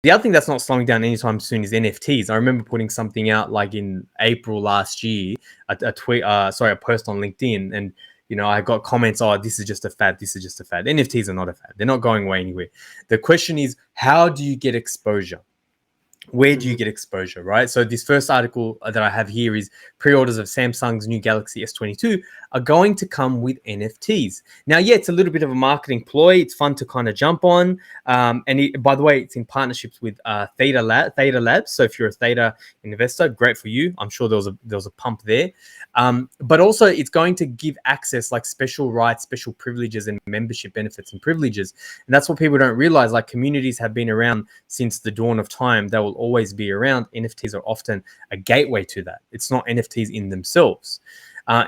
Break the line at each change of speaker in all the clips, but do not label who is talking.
the other thing that's not slowing down anytime soon is NFTs. I remember putting something out like in April last year, a post on LinkedIn, and I got comments, "Oh, this is just a fad. This is just a fad." NFTs are not a fad. They're not going away anywhere. The question is, how do you get exposure? Where do you get exposure, right? So this first article that I have here is pre-orders of Samsung's new Galaxy S22 are going to come with NFTs. Now, yeah, it's a little bit of a marketing ploy. It's fun to kind of jump on. By the way, it's in partnerships with Theta Labs. So if you're a Theta investor, great for you. I'm sure there was a pump there. But also it's going to give access, like special rights, special privileges, and membership benefits and privileges. And that's what people don't realize. Like, communities have been around since the dawn of time. They will always be around. NFTs are often a gateway to that. It's not NFTs in themselves.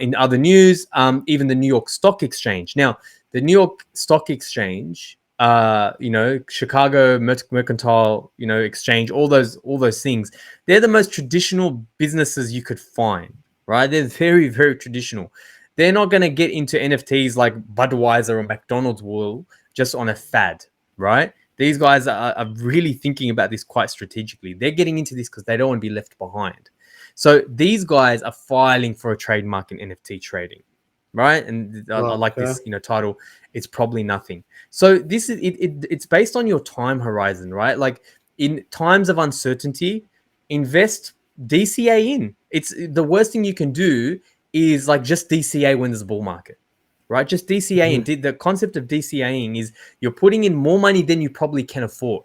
In other news, even the New York Stock Exchange. Now, the New York Stock Exchange, Chicago Mercantile, Exchange, all those things, they're the most traditional businesses you could find, right? They're very, very traditional. They're not going to get into NFTs like Budweiser or McDonald's will just on a fad, right? These guys are really thinking about this quite strategically. They're getting into this because they don't want to be left behind. So these guys are filing for a trademark in NFT trading, right? And I like this, title. It's probably nothing. So this is it's based on your time horizon, right? Like, in times of uncertainty, invest DCA in. It's the worst thing you can do is like just DCA when there's a bull market, right? Just DCA. And the concept of DCAing is you're putting in more money than you probably can afford.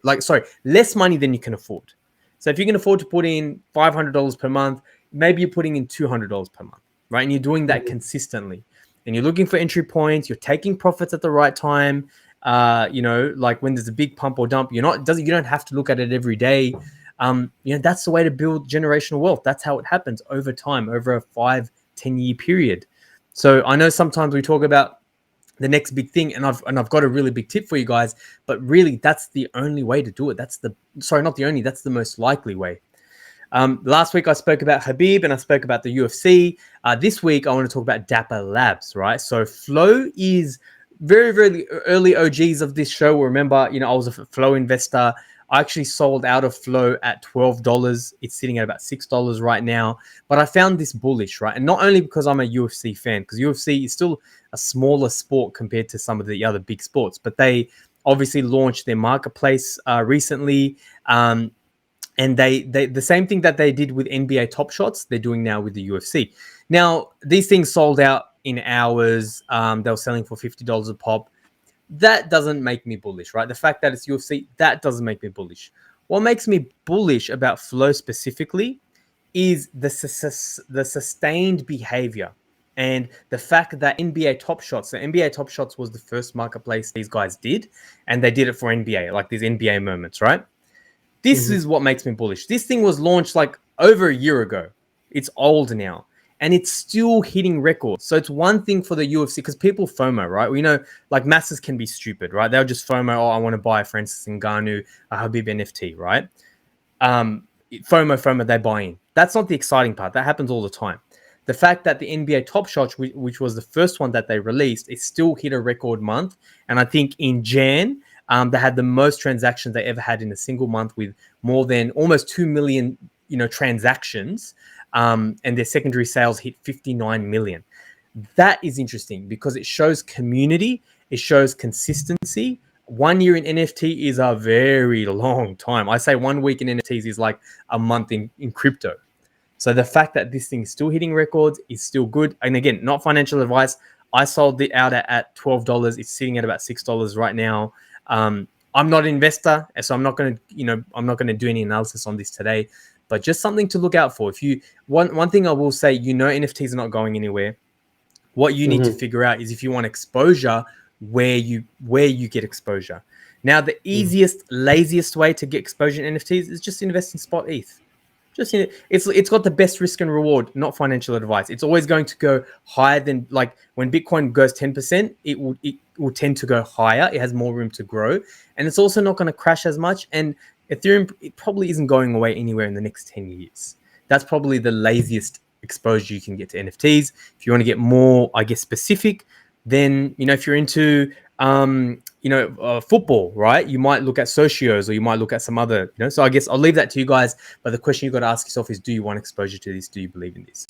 Less money than you can afford. So if you can afford to put in $500 per month, maybe you're putting in $200 per month, right? And you're doing that consistently. And you're looking for entry points. You're taking profits at the right time. Like when there's a big pump or dump, you don't have to look at it every day. That's the way to build generational wealth. That's how it happens over time, over a 5-10 year period. So I know sometimes we talk about the next big thing, and I've got a really big tip for you guys, but really that's the only way to do it. That's the most likely way. Last week I spoke about Habib and I spoke about the UFC. This week I want to talk about Dapper Labs, right? So Flow is very, very early OGs of this show. Remember, I was a Flow investor. I actually sold out of Flow at $12. It's sitting at about $6 right now. But I found this bullish, right? And not only because I'm a UFC fan, because UFC is still a smaller sport compared to some of the other big sports, but they obviously launched their marketplace recently. And they the same thing that they did with NBA Top Shots, they're doing now with the UFC. Now, these things sold out in hours. They were selling for $50 a pop. That doesn't make me bullish, right? The fact that it's UFC, that doesn't make me bullish. What makes me bullish about Flow specifically is the sustained behavior and the fact that NBA Top Shots, so NBA Top Shots was the first marketplace these guys did, and they did it for NBA, like these NBA moments, right? This is what makes me bullish. This thing was launched like over a year ago. It's old now. And it's still hitting records. So it's one thing for the UFC, because people FOMO, right? We know like masses can be stupid, right? They'll just FOMO, I want to buy Francis Ngannou, a Habib NFT, right? FOMO, they buy in. That's not the exciting part. That happens all the time. The fact that the NBA Top Shots, which was the first one that they released, it still hit a record month. And I think in Jan, they had the most transactions they ever had in a single month, with more than almost 2 million, transactions. And their secondary sales hit 59 million. That is interesting because it shows community. It shows consistency. 1 year in NFT is a very long time. I say 1 week in NFTs is like a month in crypto. So the fact that this thing is still hitting records is still good. And again, not financial advice. I sold it out at $12. It's sitting at about $6 right now. I'm not an investor, so I'm not going to do any analysis on this today. But just something to look out for. If you one thing I will say, NFTs are not going anywhere. What you need to figure out is if you want exposure, where you get exposure. Now, the easiest, laziest way to get exposure in NFTs is just invest in spot ETH. It's got the best risk and reward, not financial advice. It's always going to go higher than, like, when Bitcoin goes 10%, it will tend to go higher. It has more room to grow, and it's also not going to crash as much. And Ethereum, it probably isn't going away anywhere in the next 10 years. That's probably the laziest exposure you can get to NFTs. If you want to get more, I guess, specific, then, if you're into, football, right? You might look at socios, or you might look at some other, so I guess I'll leave that to you guys. But the question you got to ask yourself is, do you want exposure to this? Do you believe in this?